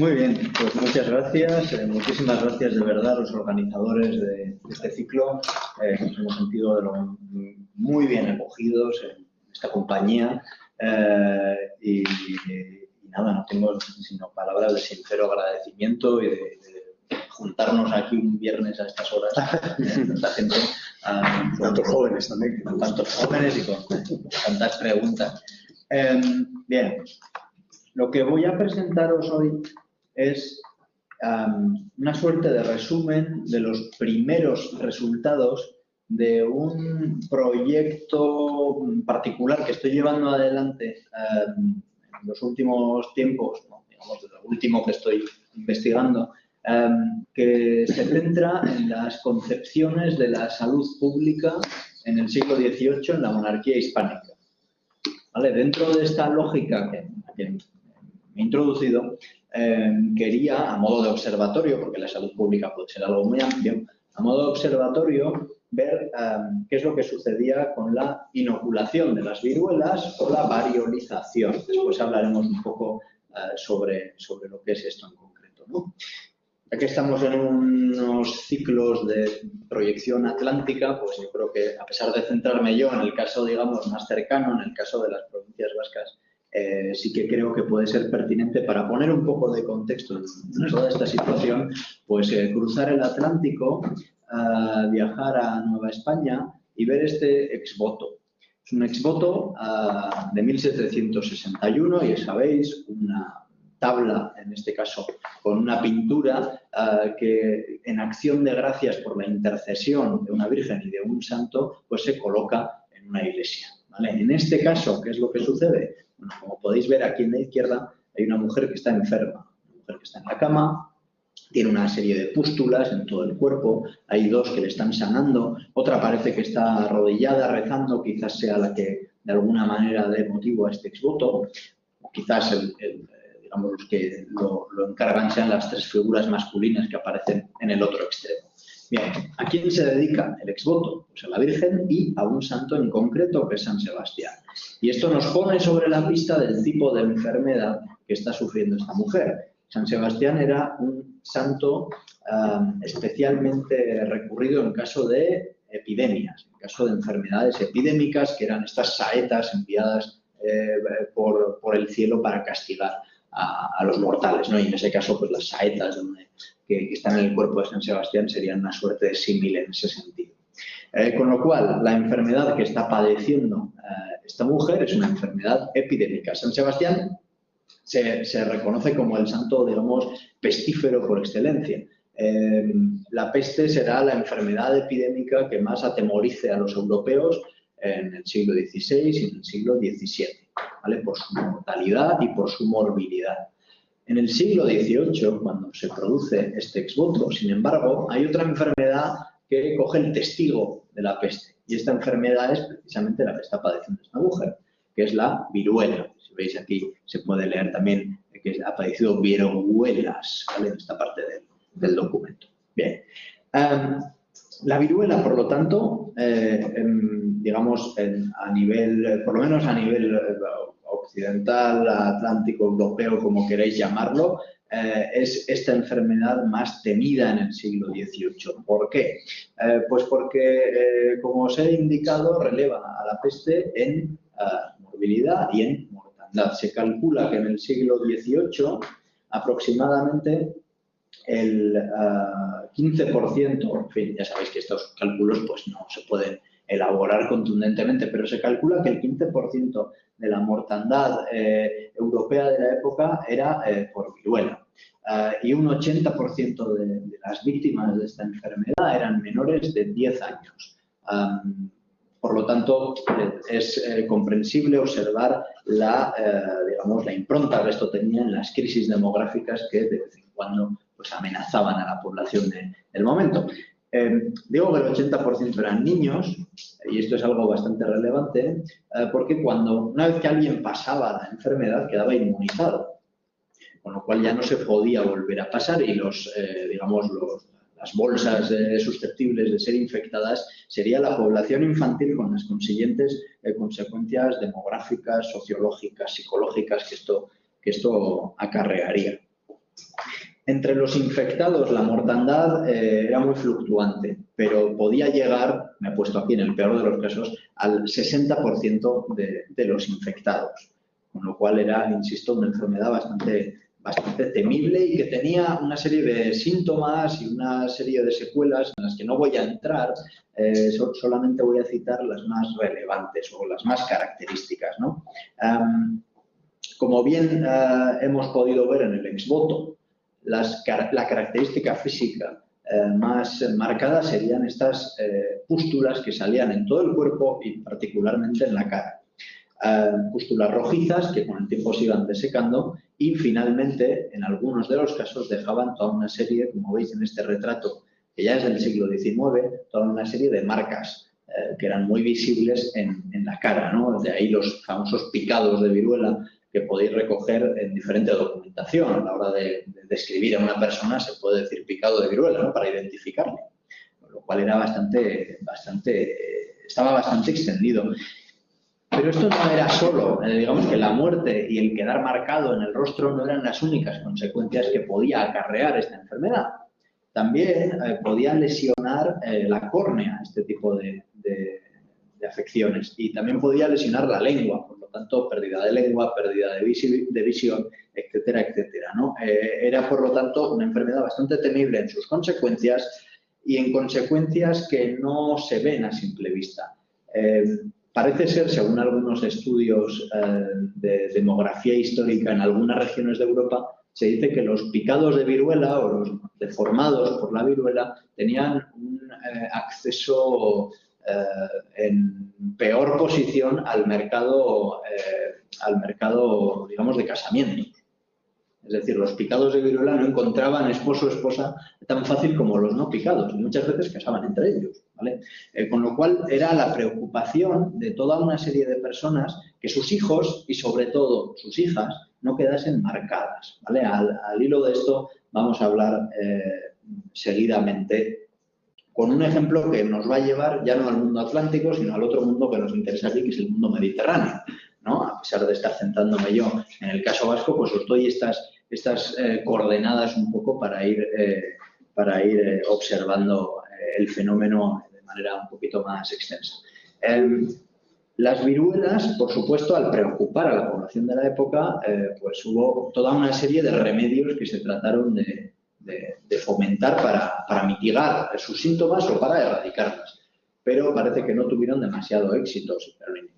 Muy bien, pues muchas gracias. Muchísimas gracias de verdad a los organizadores de este ciclo. Nos hemos sentido muy bien acogidos en esta compañía y nada, no tengo sino palabras de sincero agradecimiento y de juntarnos aquí un viernes a estas horas, tanta gente. Tantos jóvenes también. Con tantos jóvenes y con tantas preguntas. Bien, lo que voy a presentaros hoy es una suerte de resumen de los primeros resultados de un proyecto particular que estoy llevando adelante en los últimos tiempos, ¿no? Digamos, lo último que estoy investigando, que se centra en las concepciones de la salud pública en el siglo XVIII en la monarquía hispánica. ¿Vale? Dentro de esta lógica que me he introducido, quería, a modo de observatorio, porque la salud pública puede ser algo muy amplio, a modo de observatorio, ver qué es lo que sucedía con la inoculación de las viruelas o la variolización. Después hablaremos un poco sobre lo que es esto en concreto, ¿no? Ya que estamos en unos ciclos de proyección atlántica, pues yo creo que, a pesar de centrarme yo en el caso, digamos, más cercano, en el caso de las provincias vascas, sí que creo que puede ser pertinente para poner un poco de contexto en toda esta situación, pues cruzar el Atlántico, viajar a Nueva España y ver este exvoto. Es un exvoto de 1761 y sabéis, una tabla, en este caso, con una pintura que en acción de gracias por la intercesión de una virgen y de un santo, pues se coloca en una iglesia, ¿vale? En este caso, ¿qué es lo que sucede? Bueno, como podéis ver aquí en la izquierda, hay una mujer que está enferma, una mujer que está en la cama, tiene una serie de pústulas en todo el cuerpo, hay dos que le están sanando, otra parece que está arrodillada rezando, quizás sea la que de alguna manera dé motivo a este exvoto, o quizás digamos, los que lo encargan sean las tres figuras masculinas que aparecen en el otro extremo. Bien, ¿a quién se dedica el exvoto? Pues a la Virgen y a un santo en concreto, que es San Sebastián. Y esto nos pone sobre la pista del tipo de enfermedad que está sufriendo esta mujer. San Sebastián era un santo especialmente recurrido en caso de epidemias, en caso de enfermedades epidémicas, que eran estas saetas enviadas por el cielo para castigar a los mortales, ¿no? Y en ese caso, pues las saetas que están en el cuerpo de San Sebastián serían una suerte de símil en ese sentido. Con lo cual, la enfermedad que está padeciendo esta mujer es una enfermedad epidémica. San Sebastián se reconoce como el santo, digamos, pestífero por excelencia. La peste será la enfermedad epidémica que más atemorice a los europeos en el siglo XVI y en el siglo XVII, ¿vale? Por su mortalidad y por su morbilidad. En el siglo XVIII, cuando se produce este exvoto, sin embargo, hay otra enfermedad que coge el testigo de la peste. Y esta enfermedad es precisamente la que está padeciendo esta mujer, que es la viruela. Si veis aquí, se puede leer también que ha padecido viruelas, ¿vale? En esta parte del documento. Bien. La viruela, por lo tanto, digamos, a nivel, por lo menos a nivel occidental, atlántico, europeo, como queréis llamarlo, es esta enfermedad más temida en el siglo XVIII. ¿Por qué? Pues porque, como os he indicado, releva a la peste en morbilidad y en mortandad. Se calcula que en el siglo XVIII aproximadamente el 15%, en fin, ya sabéis que estos cálculos pues no se pueden elaborar contundentemente, pero se calcula que el 15% de la mortandad europea de la época era por viruela. Y un 80% de las víctimas de esta enfermedad eran menores de 10 años. Por lo tanto, es comprensible observar digamos, la impronta que esto tenía en las crisis demográficas que de vez en cuando pues, amenazaban a la población del momento. Digo que el 80% eran niños, y esto es algo bastante relevante, porque una vez que alguien pasaba la enfermedad quedaba inmunizado, con lo cual ya no se podía volver a pasar y las bolsas susceptibles de ser infectadas sería la población infantil con las consiguientes consecuencias demográficas, sociológicas, psicológicas que esto acarrearía. Entre los infectados la mortandad era muy fluctuante, pero podía llegar, me he puesto aquí en el peor de los casos, al 60% de los infectados, con lo cual era, insisto, una enfermedad bastante temible y que tenía una serie de síntomas y una serie de secuelas en las que no voy a entrar, solamente voy a citar las más relevantes o las más características, ¿no? Como bien hemos podido ver en el ex voto, la característica física más marcada serían estas pústulas que salían en todo el cuerpo y particularmente en la cara. Pústulas rojizas que con el tiempo se iban desecando y finalmente, en algunos de los casos, dejaban toda una serie, como veis en este retrato, que ya es del siglo XIX, toda una serie de marcas que eran muy visibles en la cara, ¿no? De ahí los famosos picados de viruela que podéis recoger en diferente documentación. A la hora de describir a una persona se puede decir picado de viruela, ¿no? Para identificarle, lo cual era estaba bastante extendido. Pero esto no era solo, digamos que la muerte y el quedar marcado en el rostro no eran las únicas consecuencias que podía acarrear esta enfermedad. También podía lesionar la córnea, este tipo de afecciones, y también podía lesionar la lengua, por lo tanto, pérdida de lengua, pérdida de visión, etcétera, etcétera, ¿no? Era, por lo tanto, una enfermedad bastante temible en sus consecuencias y en consecuencias que no se ven a simple vista. Parece ser, según algunos estudios de demografía histórica en algunas regiones de Europa, se dice que los picados de viruela o los deformados por la viruela tenían un acceso en peor posición al mercado, digamos, de casamientos. Es decir, los picados de viruela no encontraban esposo o esposa tan fácil como los no picados y muchas veces casaban entre ellos, ¿vale? Con lo cual era la preocupación de toda una serie de personas que sus hijos y sobre todo sus hijas no quedasen marcadas, ¿vale? Al hilo de esto vamos a hablar seguidamente con un ejemplo que nos va a llevar ya no al mundo atlántico, sino al otro mundo que nos interesa aquí, que es el mundo mediterráneo, ¿no? A pesar de estar centrándome yo en el caso vasco, pues os doy estas coordenadas un poco para ir observando el fenómeno de manera un poquito más extensa. Las viruelas, por supuesto, al preocupar a la población de la época, pues hubo toda una serie de remedios que se trataron de fomentar para mitigar sus síntomas o para erradicarlas. Pero parece que no tuvieron demasiado éxito.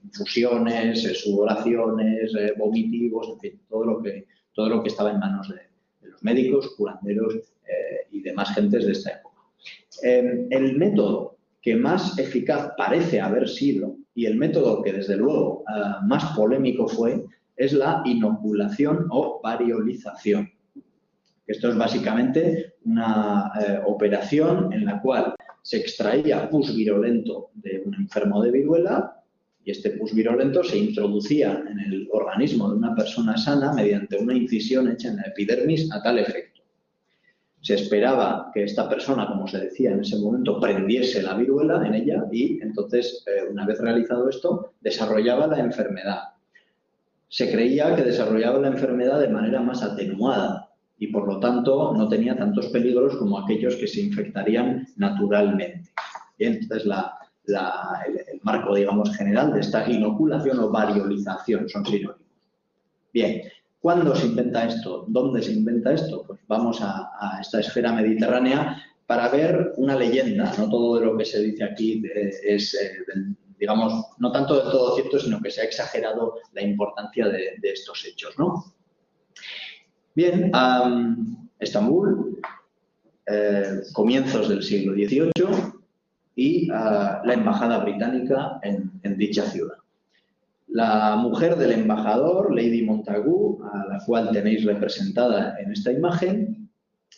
Infusiones, sudoraciones, vomitivos, en fin, todo lo que estaba en manos de los médicos, curanderos y demás gentes de esta época. El método que más eficaz parece haber sido y el método que desde luego más polémico fue es la inoculación o variolización. Esto es básicamente una operación en la cual se extraía pus virulento de un enfermo de viruela y este pus virulento se introducía en el organismo de una persona sana mediante una incisión hecha en la epidermis a tal efecto. Se esperaba que esta persona, como se decía en ese momento, prendiese la viruela en ella y entonces, una vez realizado esto, desarrollaba la enfermedad. Se creía que desarrollaba la enfermedad de manera más atenuada y, por lo tanto, no tenía tantos peligros como aquellos que se infectarían naturalmente. Bien, entonces, el marco, digamos, general de esta inoculación o variolización son sinónimos. Bien, ¿cuándo se inventa esto? ¿Dónde se inventa esto? Pues vamos a esta esfera mediterránea para ver una leyenda. No todo de lo que se dice aquí es, digamos, no tanto del todo cierto, sino que se ha exagerado la importancia de estos hechos, ¿no? Bien, Estambul, comienzos del siglo XVIII y la embajada británica en dicha ciudad. La mujer del embajador, Lady Montagu, a la cual tenéis representada en esta imagen,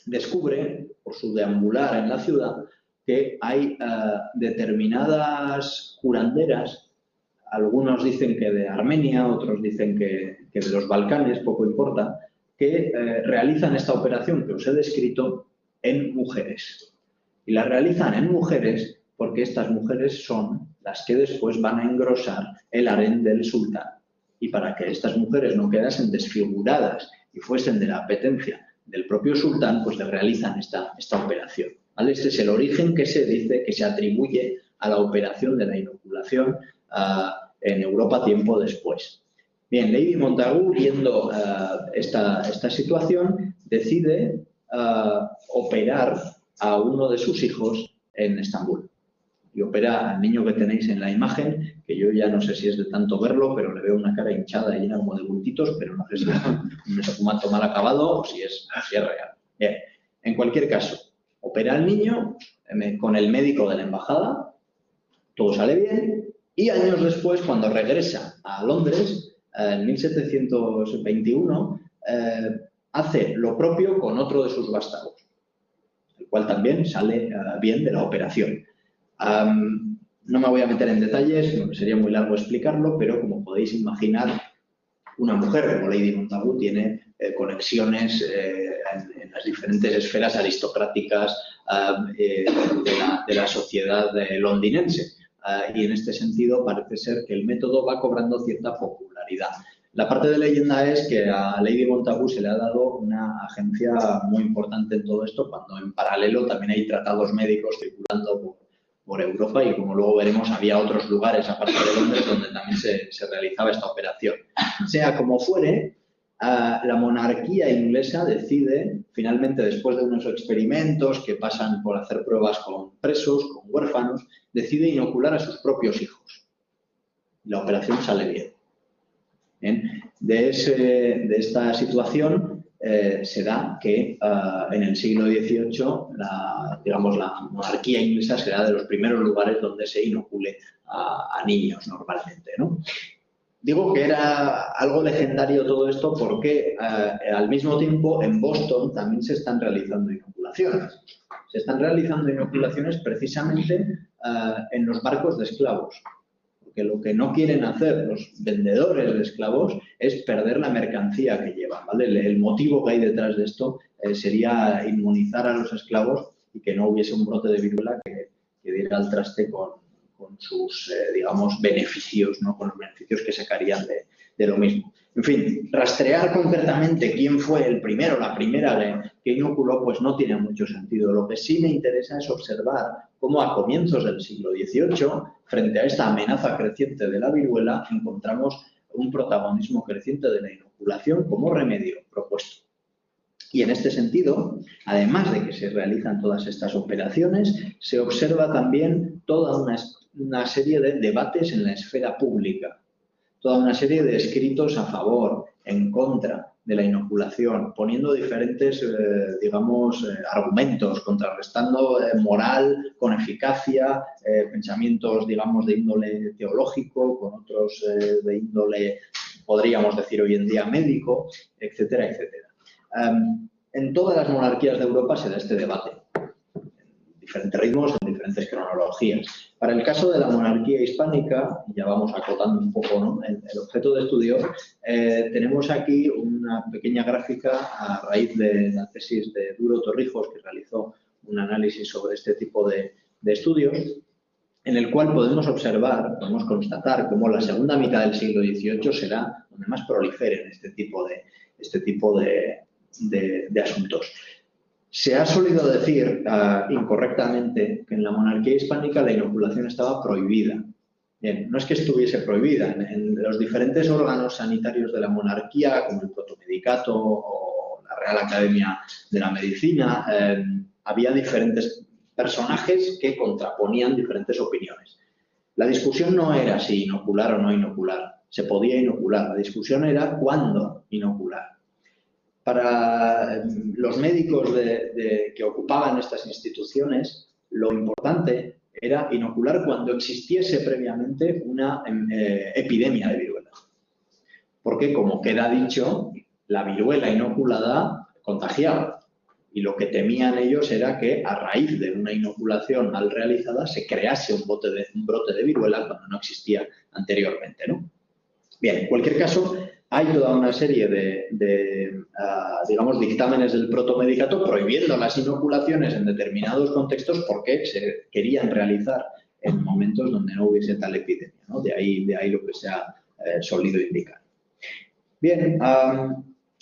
descubre, por su deambular en la ciudad, que hay determinadas curanderas, algunos dicen que de Armenia, otros dicen que de los Balcanes, poco importa, que realizan esta operación que os he descrito en mujeres. Y la realizan en mujeres porque estas mujeres son las que después van a engrosar el harén del sultán. Y para que estas mujeres no quedasen desfiguradas y fuesen de la apetencia del propio sultán, pues le realizan esta operación, ¿vale? Este es el origen que se dice, que se atribuye a la operación de la inoculación en Europa tiempo después. Bien, Lady Montagu, viendo esta situación, decide operar a uno de sus hijos en Estambul. Y opera al niño que tenéis en la imagen, que yo ya no sé si es de tanto verlo, pero le veo una cara hinchada y llena como de bultitos, pero no sé si es un espumato mal acabado o si es real. Bien, en cualquier caso, opera al niño con el médico de la embajada, todo sale bien, y años después, cuando regresa a Londres, en 1721, hace lo propio con otro de sus vástagos, el cual también sale bien de la operación. No me voy a meter en detalles, sería muy largo explicarlo, pero como podéis imaginar, una mujer como Lady Montagu tiene conexiones en las diferentes esferas aristocráticas de la sociedad londinense. Y en este sentido parece ser que el método va cobrando cierta popularidad. La parte de leyenda es que a Lady Montagu se le ha dado una agencia muy importante en todo esto, cuando en paralelo también hay tratados médicos circulando por Europa y, como luego veremos, había otros lugares aparte de Londres donde también se realizaba esta operación. Sea como fuere, la monarquía inglesa decide, finalmente, después de unos experimentos que pasan por hacer pruebas con presos, con huérfanos, decide inocular a sus propios hijos. La operación sale bien. ¿Bien? De esta situación se da que en el siglo XVIII la monarquía inglesa será de los primeros lugares donde se inocule a niños normalmente, ¿no? Digo que era algo legendario todo esto porque al mismo tiempo en Boston también se están realizando inoculaciones. Se están realizando inoculaciones precisamente en los barcos de esclavos. Porque lo que no quieren hacer los vendedores de esclavos es perder la mercancía que llevan, ¿vale? El motivo que hay detrás de esto sería inmunizar a los esclavos y que no hubiese un brote de viruela que diera al traste con sus, digamos, beneficios, ¿no? Con los beneficios que sacarían de lo mismo. En fin, rastrear concretamente quién fue el primero, la primera que inoculó, pues no tiene mucho sentido. Lo que sí me interesa es observar cómo a comienzos del siglo XVIII, frente a esta amenaza creciente de la viruela, encontramos un protagonismo creciente de la inoculación como remedio propuesto. Y en este sentido, además de que se realizan todas estas operaciones, se observa también toda una serie de debates en la esfera pública, toda una serie de escritos a favor, en contra de la inoculación, poniendo diferentes, argumentos, contrarrestando moral con eficacia, pensamientos, digamos, de índole teológico, con otros de índole, podríamos decir hoy en día, médico, etcétera, etcétera. En todas las monarquías de Europa se da este debate, en diferentes ritmos, en diferentes cronologías. Para el caso de la monarquía hispánica, ya vamos acotando un poco, ¿no?, el objeto de estudio, tenemos aquí una pequeña gráfica a raíz de la tesis de Duro Torrijos, que realizó un análisis sobre este tipo de estudios, en el cual podemos observar, podemos constatar cómo la segunda mitad del siglo XVIII será donde más proliferen este tipo de asuntos. Se ha solido decir incorrectamente que en la monarquía hispánica la inoculación estaba prohibida. Bien, no es que estuviese prohibida. En los diferentes órganos sanitarios de la monarquía, como el Protomedicato o la Real Academia de la Medicina, había diferentes personajes que contraponían diferentes opiniones. La discusión no era si inocular o no inocular. Se podía inocular. La discusión era cuándo inocular. Para los médicos que ocupaban estas instituciones, lo importante era inocular cuando existiese previamente una epidemia de viruela. Porque, como queda dicho, la viruela inoculada contagiaba. Y lo que temían ellos era que, a raíz de una inoculación mal realizada, se crease un brote de viruela cuando no existía anteriormente, ¿no? Bien, en cualquier caso, hay toda una serie de dictámenes del Protomedicato prohibiendo las inoculaciones en determinados contextos porque se querían realizar en momentos donde no hubiese tal epidemia, ¿no? De ahí lo que se ha solido indicar. Bien,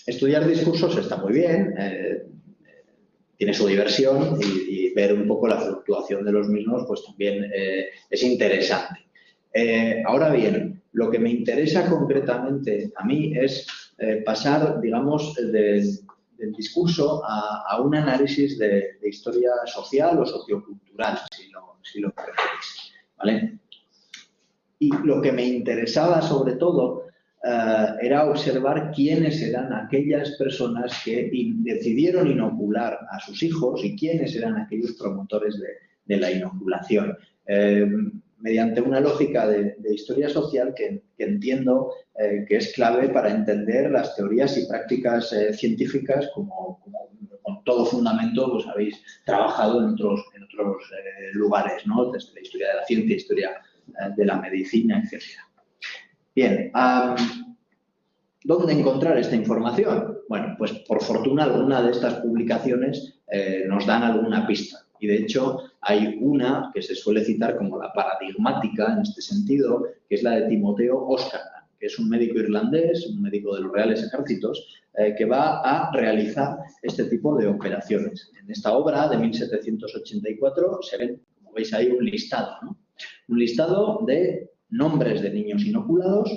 estudiar discursos está muy bien, tiene su diversión y ver un poco la fluctuación de los mismos pues también es interesante. Ahora bien, lo que me interesa concretamente a mí es pasar, digamos, del discurso a un análisis de historia social o sociocultural, si lo preferís, ¿vale? Y lo que me interesaba sobre todo era observar quiénes eran aquellas personas que decidieron inocular a sus hijos y quiénes eran aquellos promotores de la inoculación. Mediante una lógica de historia social que entiendo que es clave para entender las teorías y prácticas científicas como con todo fundamento pues habéis trabajado en otros lugares, ¿no? Desde la historia de la ciencia, historia de la medicina, etc. Bien, ¿dónde encontrar esta información? Bueno, pues por fortuna alguna de estas publicaciones nos dan alguna pista. Y de hecho hay una que se suele citar como la paradigmática en este sentido, que es la de Timoteo Oskardam, que es un médico irlandés, un médico de los Reales Ejércitos, que va a realizar este tipo de operaciones. En esta obra de 1784 se ven, como veis ahí, un listado, ¿no? Un listado de nombres de niños inoculados,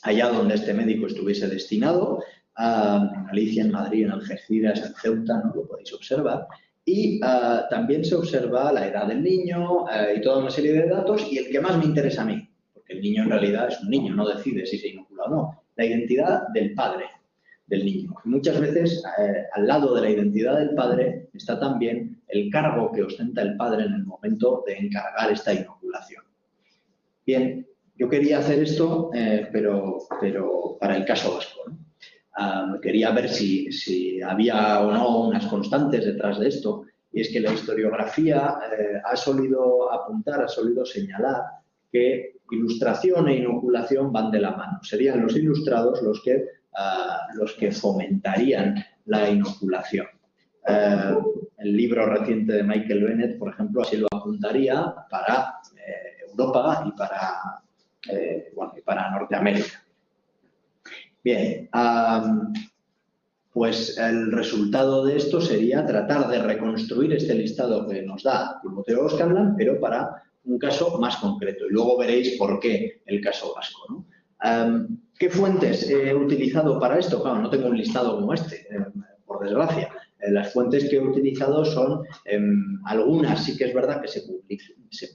allá donde este médico estuviese destinado, en Galicia, en Madrid, en Algeciras, en Ceuta, ¿no? Lo podéis observar. Y también se observa la edad del niño y toda una serie de datos. Y el que más me interesa a mí, porque el niño en realidad es un niño, no decide si se inocula o no, la identidad del padre del niño. Y muchas veces, al lado de la identidad del padre, está también el cargo que ostenta el padre en el momento de encargar esta inoculación. Bien, yo quería hacer esto, pero para el caso vasco, ¿no? Quería ver si había o no unas constantes detrás de esto, y es que la historiografía ha solido apuntar, ha solido señalar que ilustración e inoculación van de la mano. Serían los ilustrados los que fomentarían la inoculación. El libro reciente de Michael Bennett, por ejemplo, así lo apuntaría para Europa y para Norteamérica. Bien, pues el resultado de esto sería tratar de reconstruir este listado que nos da Timoteo Oskardam, pero para un caso más concreto. Y luego veréis por qué el caso vasco, ¿no? ¿Qué fuentes he utilizado para esto? Claro, no tengo un listado como este, por desgracia. Las fuentes que he utilizado son, algunas sí que es verdad que se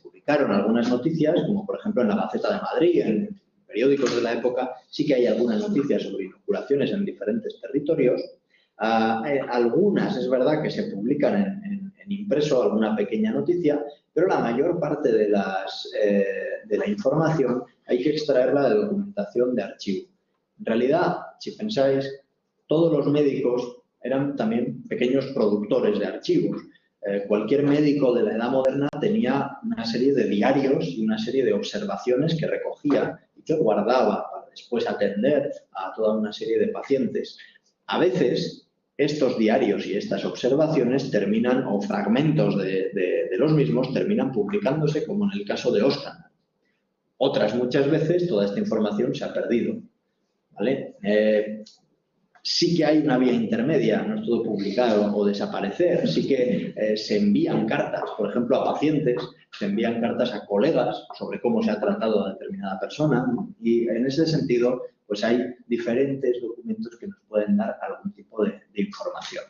publicaron algunas noticias, como por ejemplo en la Gaceta de Madrid, en periódicos de la época, sí que hay algunas noticias sobre inoculaciones en diferentes territorios. Algunas es verdad que se publican en impreso, alguna pequeña noticia, pero la mayor parte de la información hay que extraerla de documentación de archivo. En realidad, si pensáis, todos los médicos eran también pequeños productores de archivos. Cualquier médico de la edad moderna tenía una serie de diarios y una serie de observaciones que recogía y que guardaba para después atender a toda una serie de pacientes. A veces, estos diarios y estas observaciones terminan, o fragmentos de los mismos, terminan publicándose, como en el caso de Oskardam. Otras muchas veces, toda esta información se ha perdido, ¿vale? Sí que hay una vía intermedia, no es todo publicar o desaparecer, sí que se envían cartas, por ejemplo, a pacientes, se envían cartas a colegas sobre cómo se ha tratado a determinada persona, ¿no? Y en ese sentido, pues hay diferentes documentos que nos pueden dar algún tipo de información.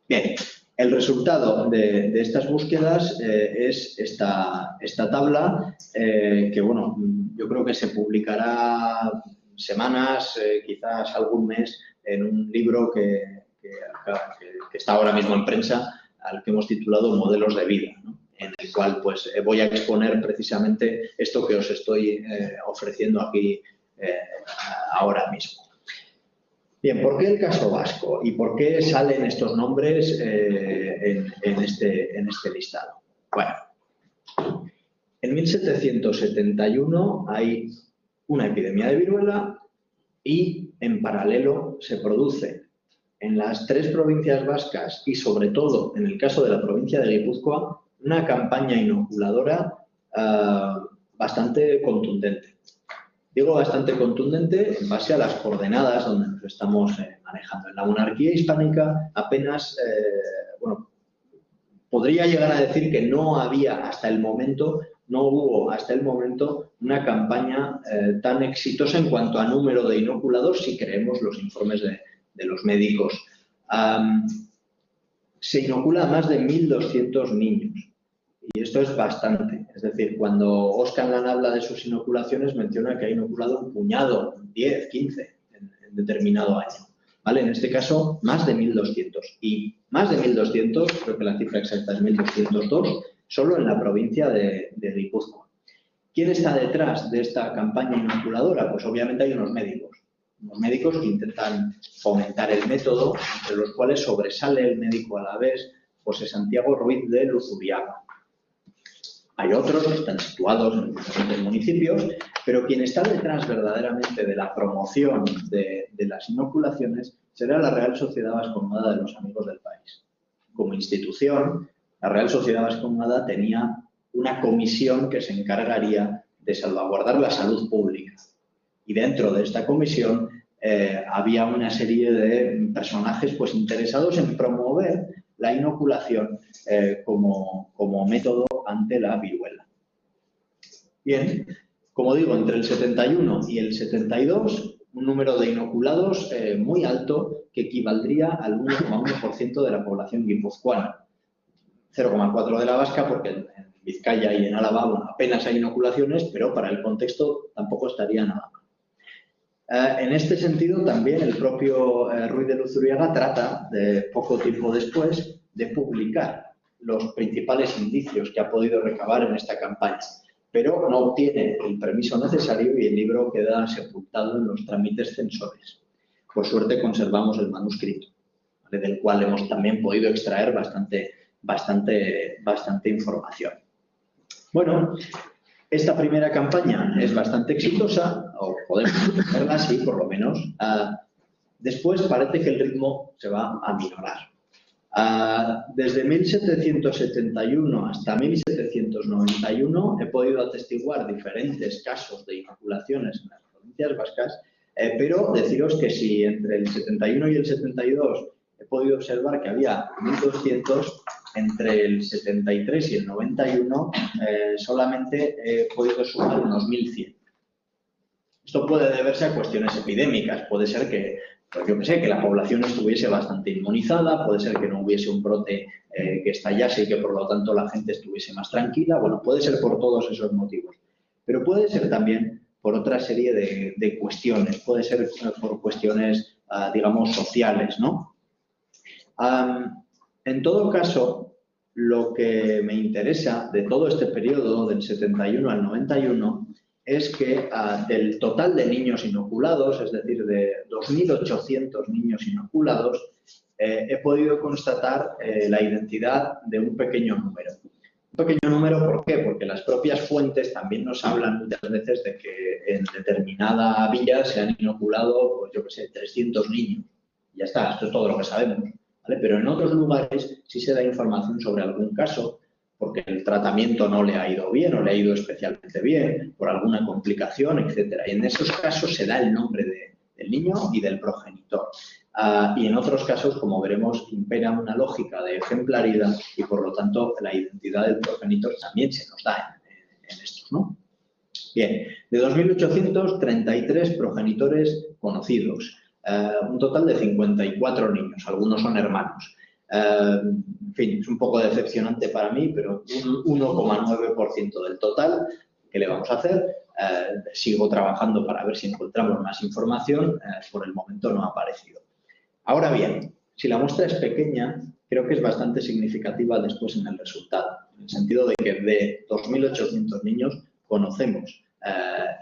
Bien, el resultado de estas búsquedas es esta tabla que, bueno, yo creo que se publicará semanas, quizás algún mes, en un libro que está ahora mismo en prensa, al que hemos titulado Modelos de vida, ¿no? En el cual pues voy a exponer precisamente esto que os estoy ofreciendo aquí ahora mismo. Bien, ¿por qué el caso vasco? ¿Y por qué salen estos nombres en este listado? Bueno, en 1771 hay una epidemia de viruela y en paralelo se produce en las 3 provincias vascas y sobre todo en el caso de la provincia de Guipúzcoa una campaña inoculadora bastante contundente. Digo bastante contundente en base a las coordenadas donde nos estamos manejando. En la monarquía hispánica apenas, bueno, podría llegar a decir que no hubo hasta el momento una campaña tan exitosa en cuanto a número de inoculados, si creemos los informes de los médicos. Se inocula a más de 1.200 niños. Y esto es bastante. Es decir, cuando Óscar Lan habla de sus inoculaciones, menciona que ha inoculado un puñado, 10, 15 en determinado año. ¿Vale? En este caso, más de 1.200. Y más de 1.200, creo que la cifra exacta es 1.202, solo en la provincia de Guipúzcoa. ¿Quién está detrás de esta campaña inoculadora? Pues obviamente hay unos médicos que intentan fomentar el método, entre los cuales sobresale el médico alavés José Santiago Ruiz de Luzuriaga. Hay otros que están situados en diferentes municipios, pero quien está detrás verdaderamente de la promoción de las inoculaciones será la Real Sociedad Vascongada de los Amigos del País. Como institución, la Real Sociedad Vascongada tenía una comisión que se encargaría de salvaguardar la salud pública. Y dentro de esta comisión había una serie de personajes pues, interesados en promover la inoculación como método ante la viruela. Bien, como digo, entre el 71 y el 72, un número de inoculados muy alto que equivaldría al 1,1% de la población guipuzcoana. 0,4% de la vasca, porque en Vizcaya y en Álava bueno, apenas hay inoculaciones, pero para el contexto tampoco estaría nada mal. En este sentido, también el propio Ruiz de Luzuriaga trata, de poco tiempo después, de publicar los principales indicios que ha podido recabar en esta campaña, pero no obtiene el permiso necesario y el libro queda sepultado en los trámites censores. Por suerte conservamos el manuscrito, ¿vale? Del cual hemos también podido extraer bastante información. Bueno, esta primera campaña es bastante exitosa, o podemos verla así, por lo menos. Después parece que el ritmo se va a minorar. Desde 1771 hasta 1791 he podido atestiguar diferentes casos de inoculaciones en las provincias vascas, pero deciros que si entre el 71 y el 72 he podido observar que había 1.200, entre el 73 y el 91 solamente he podido sumar unos 1.100. Esto puede deberse a cuestiones epidémicas, puede ser que, pues yo que sé, que la población estuviese bastante inmunizada, puede ser que no hubiese un brote que estallase y que por lo tanto la gente estuviese más tranquila, bueno, puede ser por todos esos motivos, pero puede ser también por otra serie de cuestiones, puede ser por cuestiones, digamos, sociales, ¿no? En todo caso, lo que me interesa de todo este periodo, del 71 al 91, es que del total de niños inoculados, es decir, de 2.800 niños inoculados, he podido constatar la identidad de un pequeño número. Un pequeño número, ¿por qué? Porque las propias fuentes también nos hablan muchas veces de que en determinada villa se han inoculado, pues yo que sé, 300 niños. Y ya está, esto es todo lo que sabemos. ¿Vale? Pero en otros lugares sí se da información sobre algún caso porque el tratamiento no le ha ido bien o le ha ido especialmente bien, por alguna complicación, etc. Y en esos casos se da el nombre del niño y del progenitor. Y en otros casos, como veremos, impera una lógica de ejemplaridad y, por lo tanto, la identidad del progenitor también se nos da en estos, ¿no? Bien, de 2.833 progenitores conocidos. Un total de 54 niños, algunos son hermanos. En fin, es un poco decepcionante para mí, pero un 1,9% del total. ¿Qué le vamos a hacer? Sigo trabajando para ver si encontramos más información. Por el momento no ha aparecido. Ahora bien, si la muestra es pequeña, creo que es bastante significativa después en el resultado, en el sentido de que de 2.800 niños conocemos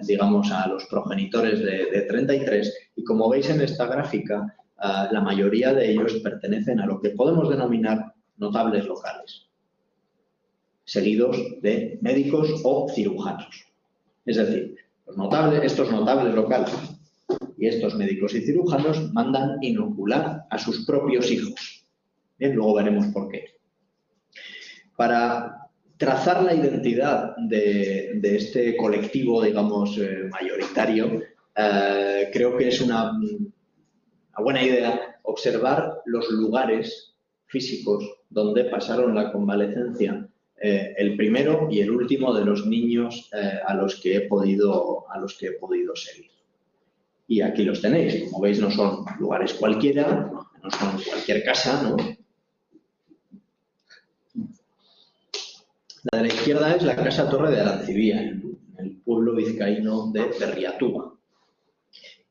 digamos, a los progenitores de 33 y como veis en esta gráfica, la mayoría de ellos pertenecen a lo que podemos denominar notables locales, seguidos de médicos o cirujanos. Es decir, estos notables locales y estos médicos y cirujanos mandan inocular a sus propios hijos. Bien, luego veremos por qué. Para trazar la identidad de este colectivo, digamos, mayoritario, creo que es una buena idea observar los lugares físicos donde pasaron la convalecencia el primero y el último de los niños a los que he podido seguir. Y aquí los tenéis. Como veis, no son lugares cualquiera, no son cualquier casa, ¿no? La de la izquierda es la Casa Torre de Arancibia, en el pueblo vizcaíno de Berriatúa.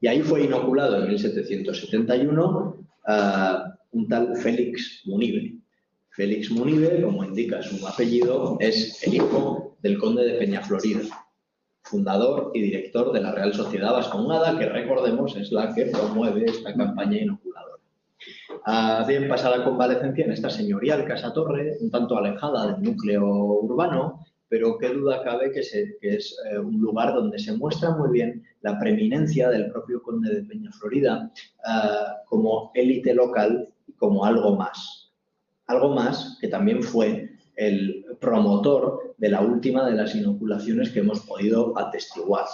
Y ahí fue inoculado en 1771 un tal Félix Munive. Félix Munive, como indica su apellido, es el hijo del conde de Peñaflorida, fundador y director de la Real Sociedad Vascongada, que recordemos es la que promueve esta campaña inoculadora. Bien, pasa la convalecencia en esta señorial Casa Torre, un tanto alejada del núcleo urbano, pero qué duda cabe que es un lugar donde se muestra muy bien la preeminencia del propio conde de Peñaflorida como élite local y como algo más. Algo más que también fue el promotor de la última de las inoculaciones que hemos podido atestiguar.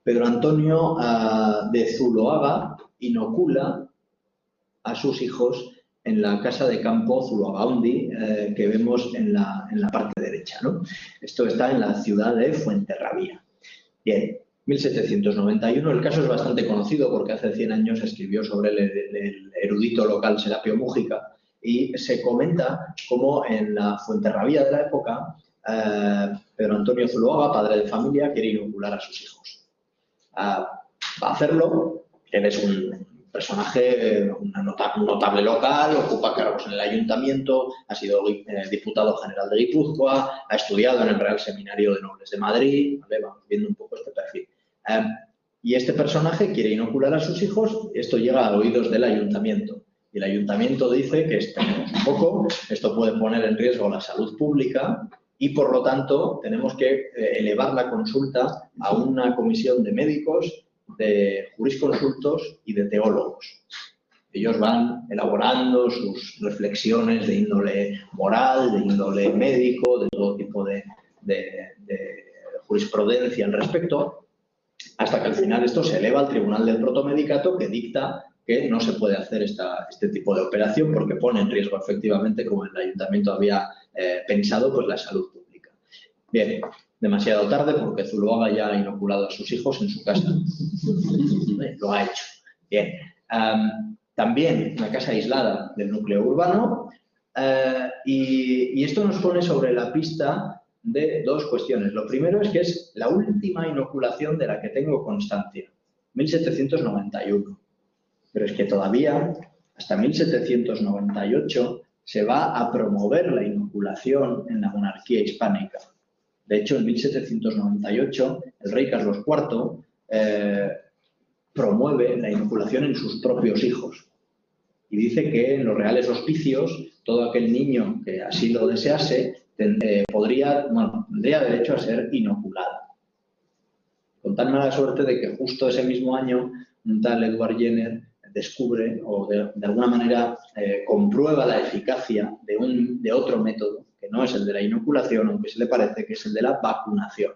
Pedro Antonio de Zuloaga inocula a sus hijos en la casa de campo Zuloagaundi que vemos en la parte derecha, ¿no? Esto está en la ciudad de Fuenterrabía. Bien, 1791, el caso es bastante conocido porque hace 100 años escribió sobre el erudito local Serapio Mújica y se comenta cómo en la Fuenterrabía de la época Pedro Antonio Zuloaga, padre de familia, quiere inocular a sus hijos. Va a hacerlo, él es un personaje, un notable local, ocupa cargos en el ayuntamiento, ha sido diputado general de Guipúzcoa, ha estudiado en el Real Seminario de Nobles de Madrid, ¿vale? Vamos viendo un poco este perfil. Y este personaje quiere inocular a sus hijos, esto llega a oídos del ayuntamiento. Y el ayuntamiento dice que esto puede poner en riesgo la salud pública y, por lo tanto, tenemos que elevar la consulta a una comisión de médicos, de jurisconsultos y de teólogos. Ellos van elaborando sus reflexiones de índole moral, de índole médico, de todo tipo de jurisprudencia al respecto, hasta que al final esto se eleva al Tribunal del Protomedicato, que dicta que no se puede hacer este tipo de operación porque pone en riesgo efectivamente, como el ayuntamiento había pensado, pues la salud pública. Bien, demasiado tarde porque Zuloaga ya ha inoculado a sus hijos en su casa. Lo ha hecho. Bien. También una casa aislada del núcleo urbano y esto nos pone sobre la pista de dos cuestiones. Lo primero es que es la última inoculación de la que tengo constancia, 1791. Pero es que todavía, hasta 1798, se va a promover la inoculación en la monarquía hispánica. De hecho, en 1798, el rey Carlos IV promueve la inoculación en sus propios hijos. Y dice que en los reales hospicios, todo aquel niño que así lo desease, tendría derecho a ser inoculado. Con tan mala suerte de que justo ese mismo año, un tal Edward Jenner descubre o de alguna manera comprueba la eficacia de otro método, que no es el de la inoculación, aunque se le parece que es el de la vacunación,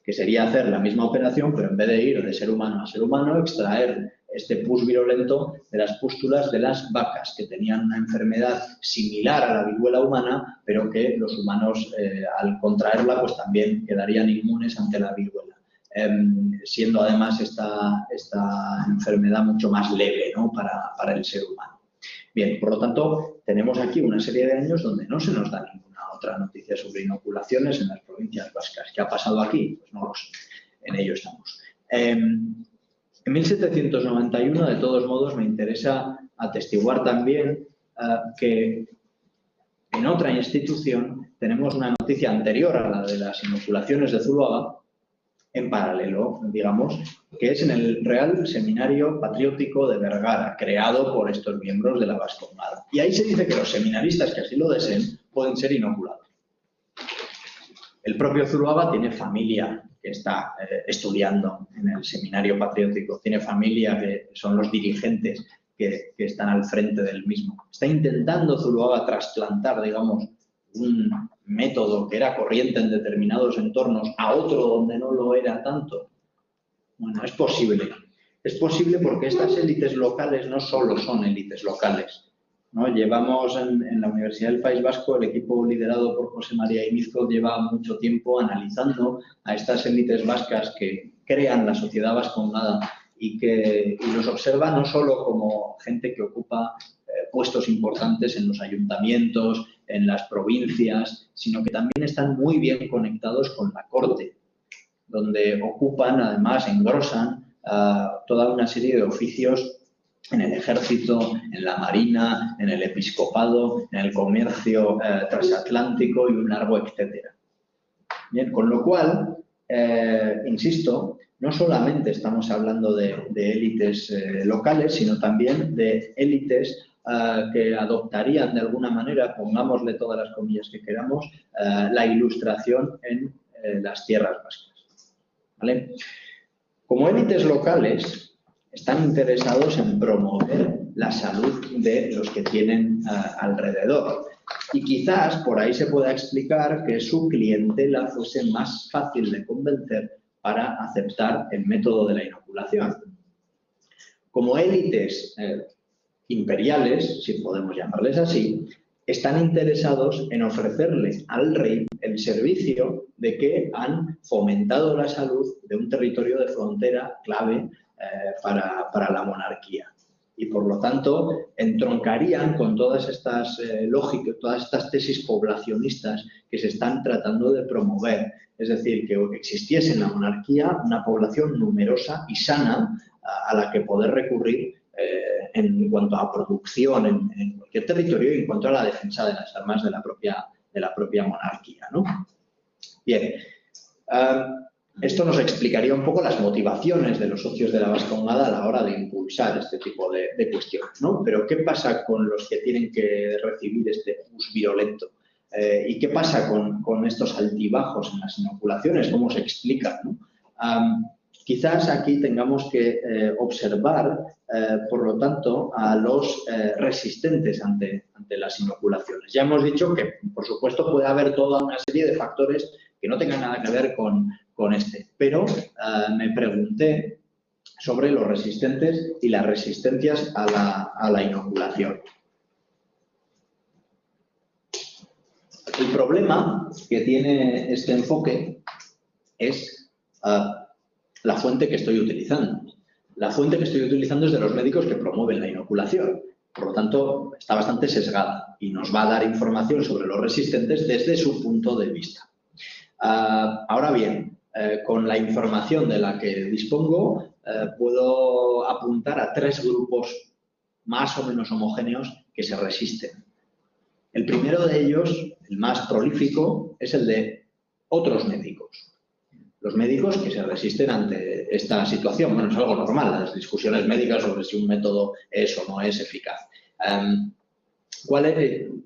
que sería hacer la misma operación, pero en vez de ir de ser humano a ser humano, extraer este pus virulento de las pústulas de las vacas, que tenían una enfermedad similar a la viruela humana, pero que los humanos, al contraerla, pues también quedarían inmunes ante la viruela. Siendo además esta enfermedad mucho más leve, ¿no? para el ser humano. Bien, por lo tanto, tenemos aquí una serie de años donde no se nos da ninguna otra noticia sobre inoculaciones en las provincias vascas. ¿Qué ha pasado aquí? Pues no lo sé. En ello estamos. En 1791, de todos modos, me interesa atestiguar también que en otra institución tenemos una noticia anterior a la de las inoculaciones de Zuloaga, en paralelo, digamos, que es en el Real Seminario Patriótico de Vergara, creado por estos miembros de la Vascongada. Y ahí se dice que los seminaristas que así lo deseen pueden ser inoculados. El propio Zuloaga tiene familia que está estudiando en el Seminario Patriótico, tiene familia que son los dirigentes que están al frente del mismo. Está intentando Zuloaga trasplantar, digamos, un método que era corriente en determinados entornos a otro donde no lo era tanto? Bueno, es posible. Es posible porque estas élites locales no solo son élites locales, ¿no? Llevamos en la Universidad del País Vasco, el equipo liderado por José María Imizco lleva mucho tiempo analizando a estas élites vascas que crean la sociedad vascongada y los observa no solo como gente que ocupa puestos importantes en los ayuntamientos, en las provincias, sino que también están muy bien conectados con la corte, donde ocupan, además, engrosan toda una serie de oficios en el ejército, en la marina, en el episcopado, en el comercio transatlántico y un largo etcétera. Bien, con lo cual, insisto, no solamente estamos hablando de élites locales, sino también de élites que adoptarían de alguna manera, pongámosle todas las comillas que queramos, la ilustración en las tierras vascas. ¿Vale? Como élites locales, están interesados en promover la salud de los que tienen alrededor. Y quizás por ahí se pueda explicar que su clientela fuese más fácil de convencer para aceptar el método de la inoculación. Como élites imperiales, si podemos llamarles así, están interesados en ofrecerle al rey el servicio de que han fomentado la salud de un territorio de frontera clave para la monarquía. Y, por lo tanto, entroncarían con todas estas lógicas, todas estas tesis poblacionistas que se están tratando de promover. Es decir, que existiese en la monarquía una población numerosa y sana a la que poder recurrir en cuanto a producción en cualquier territorio y en cuanto a la defensa de las armas de la propia monarquía, ¿no? Bien, esto nos explicaría un poco las motivaciones de los socios de la Vascongada a la hora de impulsar este tipo de cuestiones, ¿no? Pero ¿qué pasa con los que tienen que recibir este pus virulento? ¿Y qué pasa con estos altibajos en las inoculaciones? ¿Cómo se explica, ¿no? Quizás aquí tengamos que observar, por lo tanto, a los resistentes ante las inoculaciones. Ya hemos dicho que, por supuesto, puede haber toda una serie de factores que no tengan nada que ver con este, pero me pregunté sobre los resistentes y las resistencias a la inoculación. El problema que tiene este enfoque es la fuente que estoy utilizando. La fuente que estoy utilizando es de los médicos que promueven la inoculación. Por lo tanto, está bastante sesgada y nos va a dar información sobre los resistentes desde su punto de vista. Ahora bien, con la información de la que dispongo, puedo apuntar a 3 grupos más o menos homogéneos que se resisten. El primero de ellos, el más prolífico, es el de otros médicos. Los médicos que se resisten ante esta situación. Bueno, es algo normal, las discusiones médicas sobre si un método es o no es eficaz.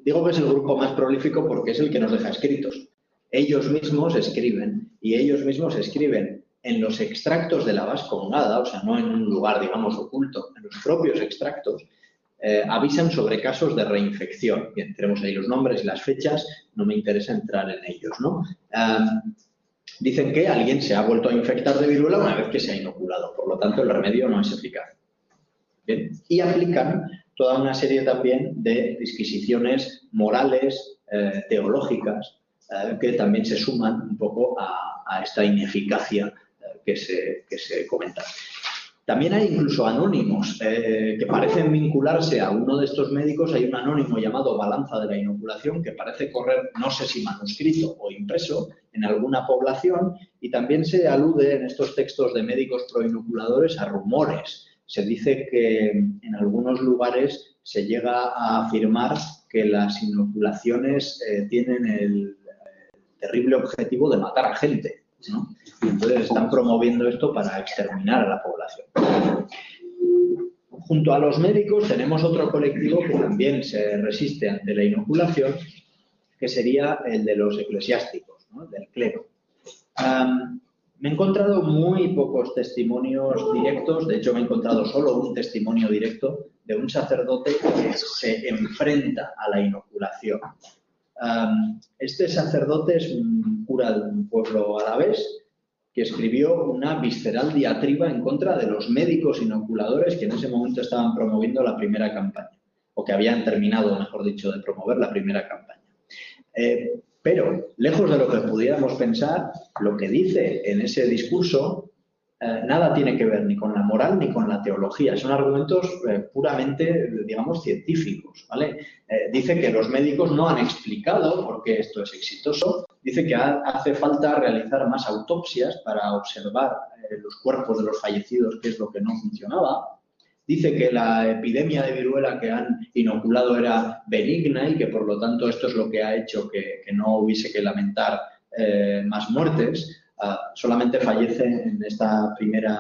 Digo que es el grupo más prolífico porque es el que nos deja escritos. Ellos mismos escriben y ellos mismos escriben en los extractos de la Vascongada, o sea, no en un lugar, digamos, oculto, en los propios extractos, avisan sobre casos de reinfección. Bien, tenemos ahí los nombres y las fechas, no me interesa entrar en ellos, ¿no? Dicen que alguien se ha vuelto a infectar de viruela una vez que se ha inoculado, por lo tanto el remedio no es eficaz. Bien. Y aplican toda una serie también de disquisiciones morales, teológicas, que también se suman un poco a esta ineficacia que se comenta. También hay incluso anónimos que parecen vincularse a uno de estos médicos. Hay un anónimo llamado Balanza de la Inoculación que parece correr, no sé si manuscrito o impreso, en alguna población, y también se alude en estos textos de médicos proinoculadores a rumores. Se dice que en algunos lugares se llega a afirmar que las inoculaciones tienen el terrible objetivo de matar a gente, ¿no? Entonces están promoviendo esto para exterminar a la población. Junto a los médicos tenemos otro colectivo que también se resiste ante la inoculación, que sería el de los eclesiásticos, ¿no? Del clero. Me he encontrado muy pocos testimonios directos, de hecho me he encontrado solo un testimonio directo de un sacerdote que se enfrenta a la inoculación. Este sacerdote es un cura de un pueblo alavés que escribió una visceral diatriba en contra de los médicos inoculadores que en ese momento estaban promoviendo la primera campaña, o que habían terminado, mejor dicho, de promover la primera campaña. Pero, lejos de lo que pudiéramos pensar, lo que dice en ese discurso nada tiene que ver ni con la moral ni con la teología. Son argumentos puramente, digamos, científicos, ¿vale? Dice que los médicos no han explicado por qué esto es exitoso. Dice que hace falta realizar más autopsias para observar los cuerpos de los fallecidos, qué es lo que no funcionaba. Dice que la epidemia de viruela que han inoculado era benigna y que, por lo tanto, esto es lo que ha hecho que no hubiese que lamentar más muertes. Solamente fallece en esta primera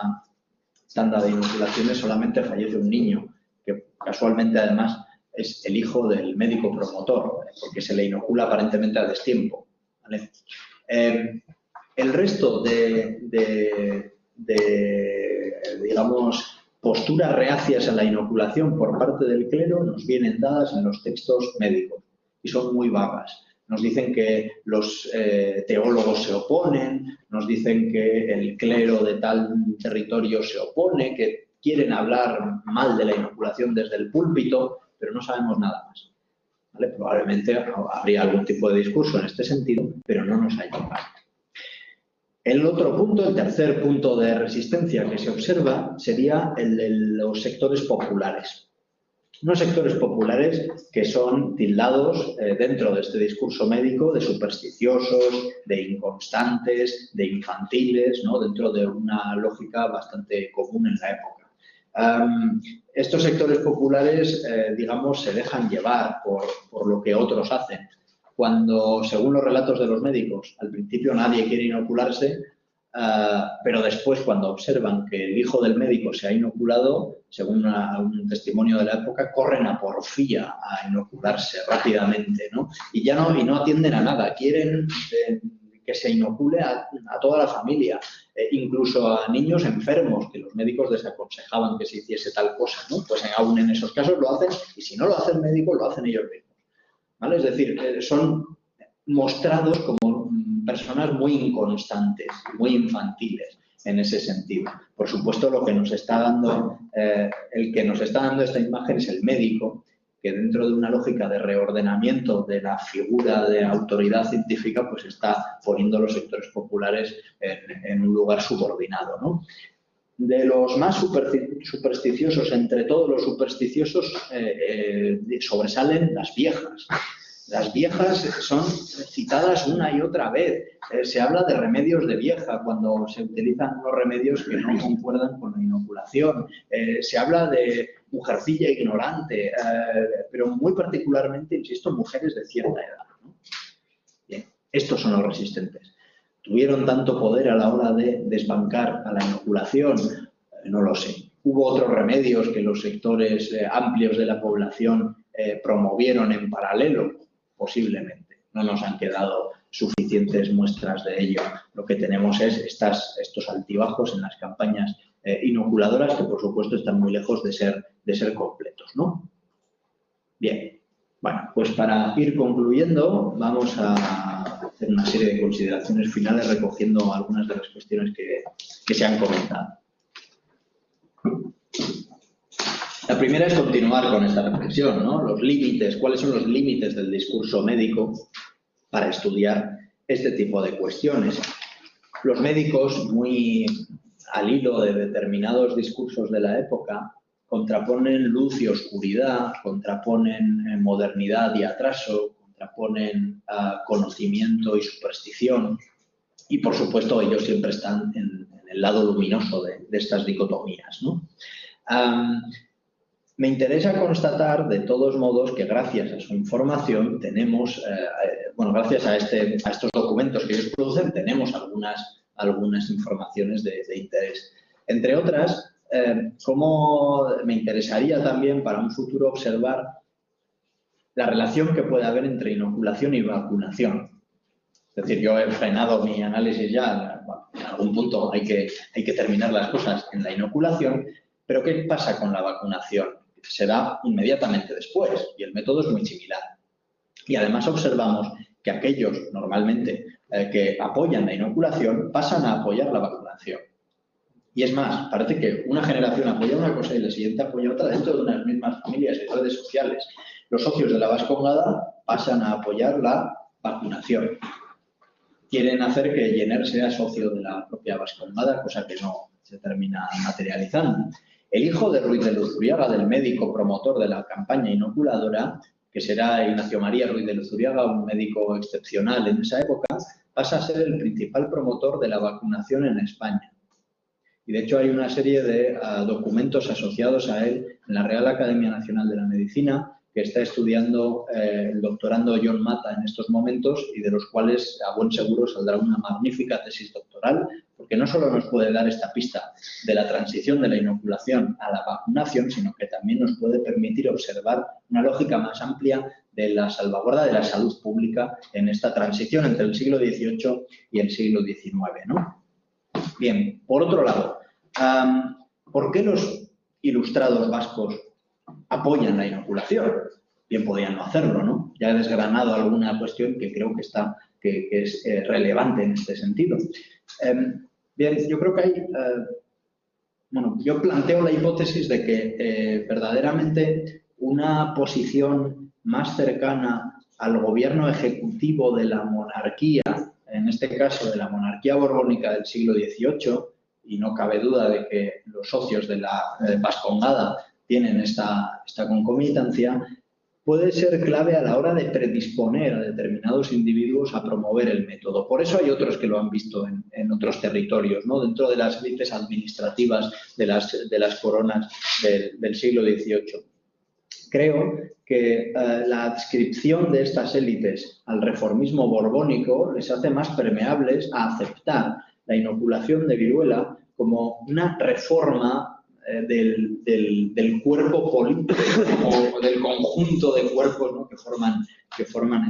tanda de inoculaciones, solamente fallece un niño, que casualmente además es el hijo del médico promotor, porque se le inocula aparentemente a destiempo, ¿vale? El resto de digamos, posturas reacias a la inoculación por parte del clero nos vienen dadas en los textos médicos y son muy vagas. Nos dicen que los teólogos se oponen, nos dicen que el clero de tal territorio se opone, que quieren hablar mal de la inoculación desde el púlpito, pero no sabemos nada más, ¿vale? Probablemente habría algún tipo de discurso en este sentido, pero no nos ha llegado. El otro punto, el tercer punto de resistencia que se observa sería el de los sectores populares. Unos sectores populares que son tildados dentro de este discurso médico de supersticiosos, de inconstantes, de infantiles, ¿no? Dentro de una lógica bastante común en la época. Estos sectores populares, digamos, se dejan llevar por lo que otros hacen. Cuando, según los relatos de los médicos, al principio nadie quiere inocularse, pero después, cuando observan que el hijo del médico se ha inoculado, según un testimonio de la época, corren a porfía a inocularse rápidamente, ¿no? Y no atienden a nada, quieren que se inocule a toda la familia, incluso a niños enfermos, que los médicos desaconsejaban que se hiciese tal cosa, ¿no? Pues aún en esos casos lo hacen, y si no lo hace el médico, lo hacen ellos mismos, ¿vale? Es decir, son mostrados como personas muy inconstantes, muy infantiles en ese sentido. Por supuesto, lo que nos está dando, el que nos está dando esta imagen es el médico, que dentro de una lógica de reordenamiento de la figura de autoridad científica, pues está poniendo a los sectores populares en un lugar subordinado, ¿no? De los más supersticiosos, entre todos los supersticiosos, sobresalen las viejas. Las viejas son citadas una y otra vez. Se habla de remedios de vieja cuando se utilizan unos remedios que no concuerdan con la inoculación. Se habla de mujercilla ignorante, pero muy particularmente, insisto, mujeres de cierta edad, ¿no? Bien, estos son los resistentes. ¿Tuvieron tanto poder a la hora de desbancar a la inoculación? No lo sé. ¿Hubo otros remedios que los sectores amplios de la población promovieron en paralelo? Posiblemente. No nos han quedado suficientes muestras de ello. Lo que tenemos es estos altibajos en las campañas inoculadoras que, por supuesto, están muy lejos de ser completos, ¿no? Bien. Bueno, pues para ir concluyendo, vamos a hacer una serie de consideraciones finales recogiendo algunas de las cuestiones que se han comentado. La primera es continuar con esta reflexión, ¿no? Los límites, ¿cuáles son los límites del discurso médico para estudiar este tipo de cuestiones? Los médicos, muy al hilo de determinados discursos de la época, contraponen luz y oscuridad, contraponen modernidad y atraso, contraponen conocimiento y superstición, y por supuesto ellos siempre están en el lado luminoso de estas dicotomías, ¿no? Me interesa constatar, de todos modos, que gracias a su información tenemos, gracias a estos documentos que ellos producen, tenemos algunas informaciones de interés. Entre otras, cómo me interesaría también para un futuro observar la relación que puede haber entre inoculación y vacunación. Es decir, yo he frenado mi análisis ya, en algún punto hay que terminar las cosas en la inoculación, pero ¿qué pasa con la vacunación? Se da inmediatamente después y el método es muy similar. Y además observamos que aquellos normalmente que apoyan la inoculación pasan a apoyar la vacunación. Y es más, parece que una generación apoya una cosa y la siguiente apoya otra dentro de unas mismas familias y redes sociales. Los socios de la Vascongada pasan a apoyar la vacunación. Quieren hacer que Jenner sea socio de la propia Vascongada, cosa que no se termina materializando. El hijo de Ruiz de Luzuriaga, del médico promotor de la campaña inoculadora, que será Ignacio María Ruiz de Luzuriaga, un médico excepcional en esa época, pasa a ser el principal promotor de la vacunación en España. Y, de hecho, hay una serie de documentos asociados a él en la Real Academia Nacional de la Medicina que está estudiando el doctorando John Mata en estos momentos y de los cuales, a buen seguro, saldrá una magnífica tesis doctoral, porque no solo nos puede dar esta pista de la transición de la inoculación a la vacunación, sino que también nos puede permitir observar una lógica más amplia de la salvaguarda de la salud pública en esta transición entre el siglo XVIII y el siglo XIX, ¿no? Bien, por otro lado, ¿por qué los ilustrados vascos apoyan la inoculación? Bien, podían no hacerlo, ¿no? Ya he desgranado alguna cuestión que creo que es relevante en este sentido. Bien, yo creo que hay... yo planteo la hipótesis de que verdaderamente una posición más cercana al gobierno ejecutivo de la monarquía, en este caso de la monarquía borbónica del siglo XVIII, y no cabe duda de que los socios de la Vascongada tienen esta concomitancia, puede ser clave a la hora de predisponer a determinados individuos a promover el método. Por eso hay otros que lo han visto en otros territorios, ¿no? Dentro de las élites administrativas de las coronas del siglo XVIII. Creo que la adscripción de estas élites al reformismo borbónico les hace más permeables a aceptar la inoculación de viruela como una reforma del cuerpo político o del conjunto de cuerpos, ¿no? que forman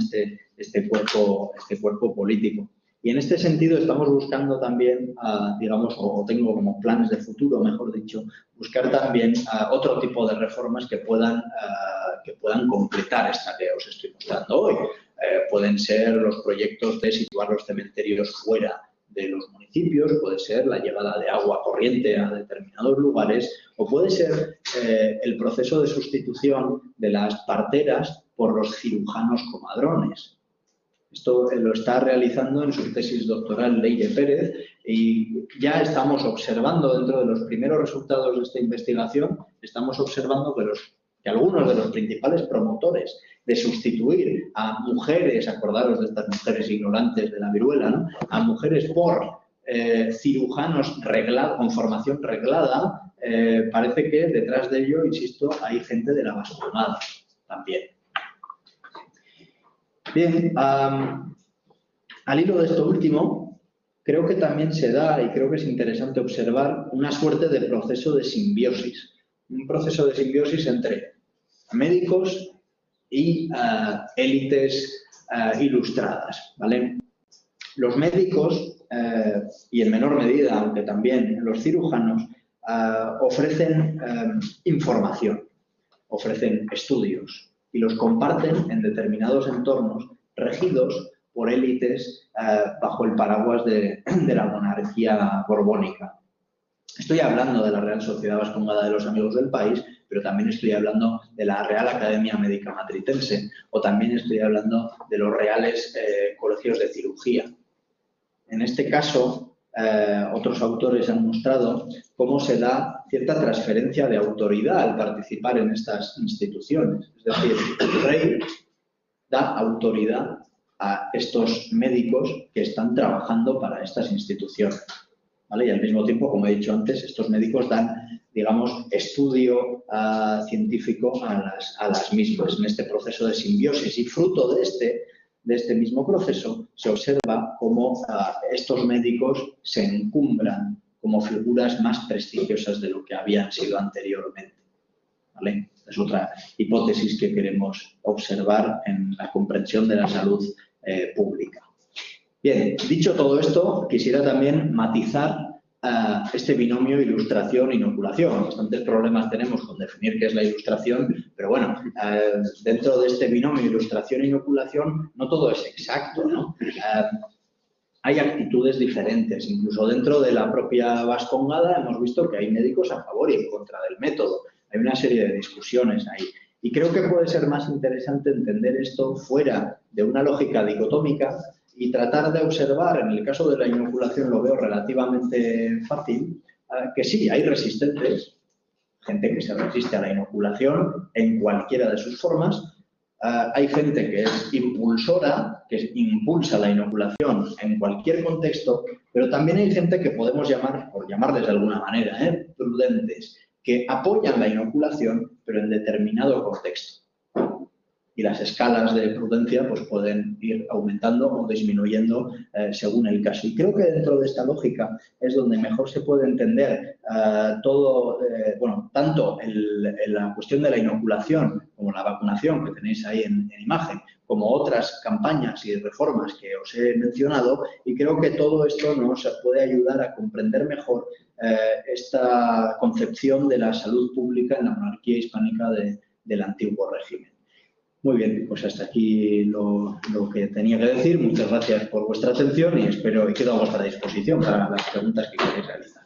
este cuerpo político. Y en este sentido estamos buscando también, digamos, o tengo como planes de futuro, mejor dicho, buscar también otro tipo de reformas que puedan completar esta que os estoy mostrando hoy. Pueden ser los proyectos de situar los cementerios fuera de los municipios, puede ser la llegada de agua corriente a determinados lugares o puede ser el proceso de sustitución de las parteras por los cirujanos comadrones. Esto lo está realizando en su tesis doctoral Leire Pérez y ya estamos observando dentro de los primeros resultados de esta investigación, estamos observando que algunos de los principales promotores de sustituir a mujeres, acordaros de estas mujeres ignorantes de la viruela, ¿no? A mujeres por cirujanos con formación reglada, parece que detrás de ello, insisto, hay gente de la Vascongada también. Bien, al hilo de esto último, creo que también se da, y creo que es interesante observar, una suerte de proceso de simbiosis. Un proceso de simbiosis entre médicos y élites ilustradas, ¿vale? Los médicos, y en menor medida, aunque también los cirujanos, ofrecen información, ofrecen estudios y los comparten en determinados entornos regidos por élites bajo el paraguas de la monarquía borbónica. Estoy hablando de la Real Sociedad Vascongada de los Amigos del País, pero también estoy hablando de la Real Academia Médica Matritense o también estoy hablando de los reales colegios de cirugía. En este caso, otros autores han mostrado cómo se da cierta transferencia de autoridad al participar en estas instituciones. Es decir, el rey da autoridad a estos médicos que están trabajando para estas instituciones, ¿vale? Y al mismo tiempo, como he dicho antes, estos médicos dan, digamos, estudio científico a las mismas en este proceso de simbiosis y fruto de este mismo proceso se observa cómo estos médicos se encumbran como figuras más prestigiosas de lo que habían sido anteriormente, ¿vale? Es otra hipótesis que queremos observar en la comprensión de la salud pública. Bien, dicho todo esto, quisiera también matizar este binomio ilustración-inoculación. Bastantes problemas tenemos con definir qué es la ilustración, pero bueno, dentro de este binomio ilustración-inoculación no todo es exacto, ¿no? Hay actitudes diferentes, incluso dentro de la propia Vascongada hemos visto que hay médicos a favor y en contra del método. Hay una serie de discusiones ahí. Y creo que puede ser más interesante entender esto fuera de una lógica dicotómica y tratar de observar, en el caso de la inoculación lo veo relativamente fácil, que sí, hay resistentes, gente que se resiste a la inoculación en cualquiera de sus formas. Hay gente que es impulsora, que impulsa la inoculación en cualquier contexto, pero también hay gente que podemos llamar, por llamarles de alguna manera, prudentes, que apoyan la inoculación, pero en determinado contexto. Y las escalas de prudencia pues, pueden ir aumentando o disminuyendo según el caso. Y creo que dentro de esta lógica es donde mejor se puede entender todo, bueno, tanto la cuestión de la inoculación como la vacunación que tenéis ahí en imagen, como otras campañas y reformas que os he mencionado, y creo que todo esto nos puede ayudar a comprender mejor esta concepción de la salud pública en la monarquía hispánica del antiguo régimen. Muy bien, pues hasta aquí lo que tenía que decir. Muchas gracias por vuestra atención y espero y quedo a vuestra disposición para las preguntas que queréis realizar.